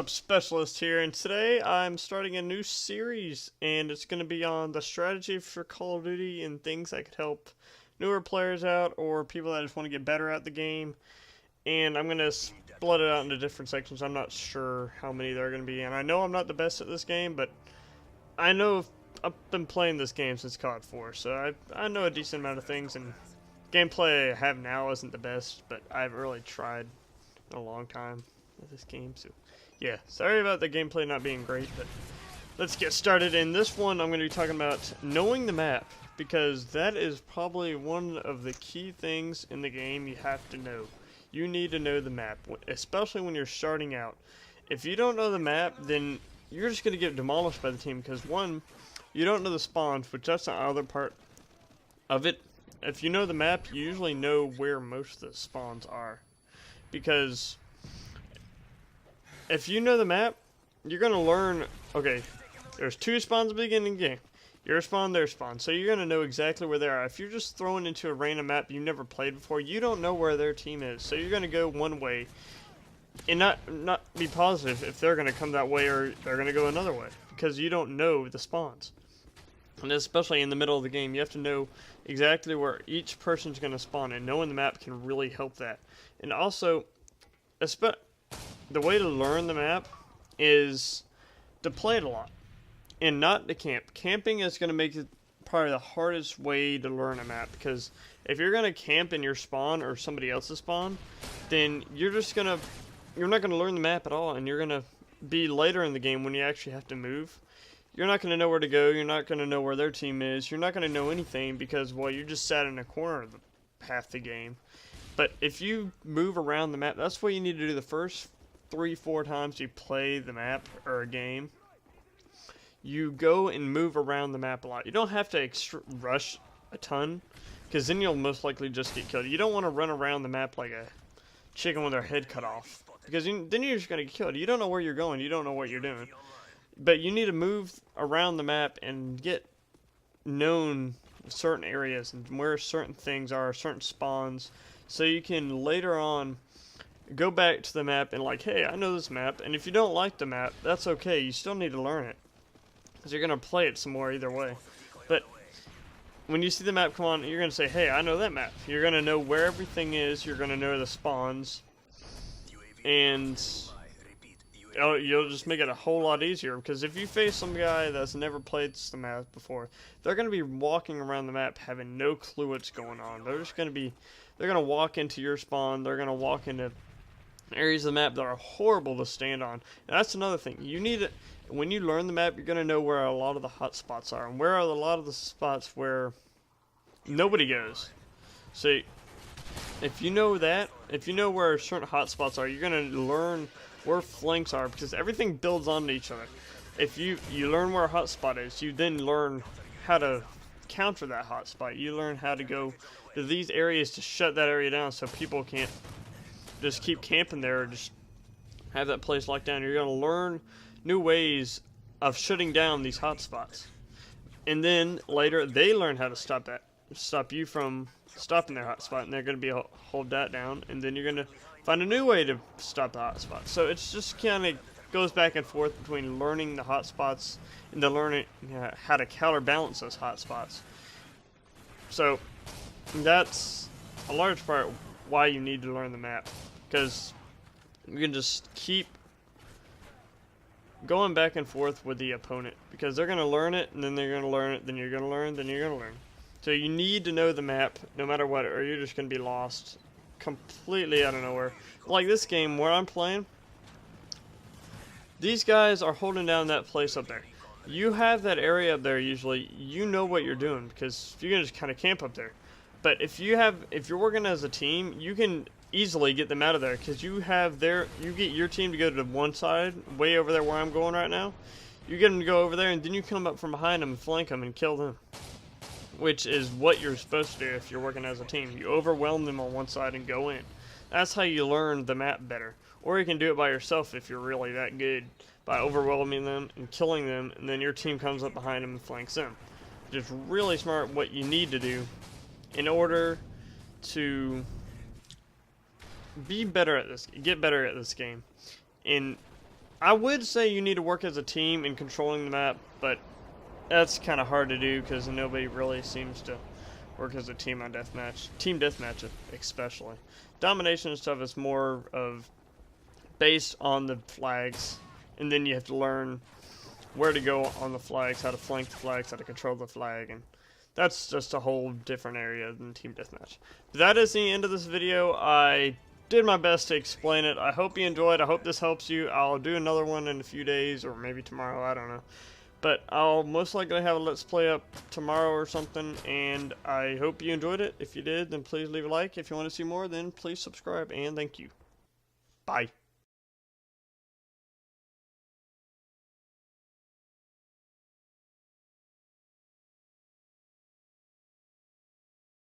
up, Specialist here, and today I'm starting a new series, and it's going to be on the strategy for Call of Duty and things that could help newer players out or people that just want to get better at the game. And I'm going to split it out into different sections. I'm not sure how many there are going to be, and I know I'm not the best at this game, but I know I've been playing this game since COD 4, so I know a decent amount of things, and gameplay I have now isn't the best, but I haven't really tried in a long time with this game, so yeah, sorry about the gameplay not being great, but let's get started. In this one, I'm going to be talking about knowing the map, because that is probably one of the key things in the game you have to know. You need to know the map, especially when you're starting out. If you don't know the map, then you're just going to get demolished by the team, because one, you don't know the spawns, which that's the other part of it. If you know the map, you usually know where most of the spawns are, because if you know the map, you're going to learn, okay, there's two spawns at the beginning of the game. Your spawn, their spawn. So you're going to know exactly where they are. If you're just thrown into a random map you've never played before, you don't know where their team is. So you're going to go one way and not be positive if they're going to come that way or they're going to go another way, because you don't know the spawns. And especially in the middle of the game, you have to know exactly where each person's going to spawn, and knowing the map can really help that. And also, the way to learn the map is to play it a lot and not to camp. Camping is going to make it probably the hardest way to learn a map, because if you're going to camp in your spawn or somebody else's spawn, then you're not going to learn the map at all, and you're going to be later in the game when you actually have to move. You're not going to know where to go, you're not going to know where their team is, you're not going to know anything because, well, you just sat in a corner of half the game. But if you move around the map, that's what you need to do the first 3-4 times you play the map or a game. You go and move around the map a lot. You don't have to rush a ton, because then you'll most likely just get killed. You don't want to run around the map like a chicken with their head cut off, because then you're just going to get killed. You don't know where you're going, you don't know what you're doing. But you need to move around the map and get known certain areas and where certain things are, certain spawns, so you can later on go back to the map and like, hey, I know this map. And if you don't like the map, that's okay. You still need to learn it, because you're going to play it some more either way. But when you see the map come on, you're going to say, hey, I know that map. You're going to know where everything is. You're going to know the spawns. And you'll just make it a whole lot easier, because if you face some guy that's never played the map before, they're going to be walking around the map having no clue what's going on. They're going to walk into your spawn. They're going to walk into areas of the map that are horrible to stand on. And that's another thing. You need it. When you learn the map, you're going to know where a lot of the hot spots are, and where are a lot of the spots where nobody goes. So if you know that, if you know where certain hot spots are, you're going to learn where flanks are, because everything builds onto each other. If you learn where a hot spot is, you then learn how to counter that hot spot. You learn how to go to these areas to shut that area down so people can't just keep camping there or just have that place locked down. You're going to learn new ways of shutting down these hot spots. And then later they learn how to stop you from stopping their hot spot, and they're going to be hold that down, and then you're going to find a new way to stop the hot spot. So it's just kind of goes back and forth between learning the hot spots and then learning how to counterbalance those hot spots. So that's a large part why you need to learn the map, because you can just keep going back and forth with the opponent, because they're going to learn it, and then they're going to learn it, then you're going to learn, then you're going to learn. So you need to know the map no matter what, or you're just going to be lost completely out of nowhere. Like this game where I'm playing, these guys are holding down that place up there. You have that area up there usually. You know what you're doing, because you can just kind of camp up there. But if you're working as a team, you can easily get them out of there, because you get your team to go to the one side, way over there where I'm going right now. You get them to go over there, and then you come up from behind them and flank them and kill them, which is what you're supposed to do if you're working as a team. You overwhelm them on one side and go in. That's how you learn the map better. Or you can do it by yourself if you're really that good, by overwhelming them and killing them, and then your team comes up behind them and flanks them. Just really smart what you need to do in order to be better at this, get better at this game. And I would say you need to work as a team in controlling the map, but that's kind of hard to do because nobody really seems to work as a team on deathmatch. Team deathmatch, especially. Domination and stuff is more of based on the flags, and then you have to learn where to go on the flags, how to flank the flags, how to control the flag, and that's just a whole different area than team deathmatch. But that is the end of this video. I did my best to explain it. I hope you enjoyed. I hope this helps you. I'll do another one in a few days, or maybe tomorrow, I don't know. But I'll most likely have a Let's Play up tomorrow or something, and I hope you enjoyed it. If you did, then please leave a like. If you want to see more, then please subscribe, and thank you. Bye.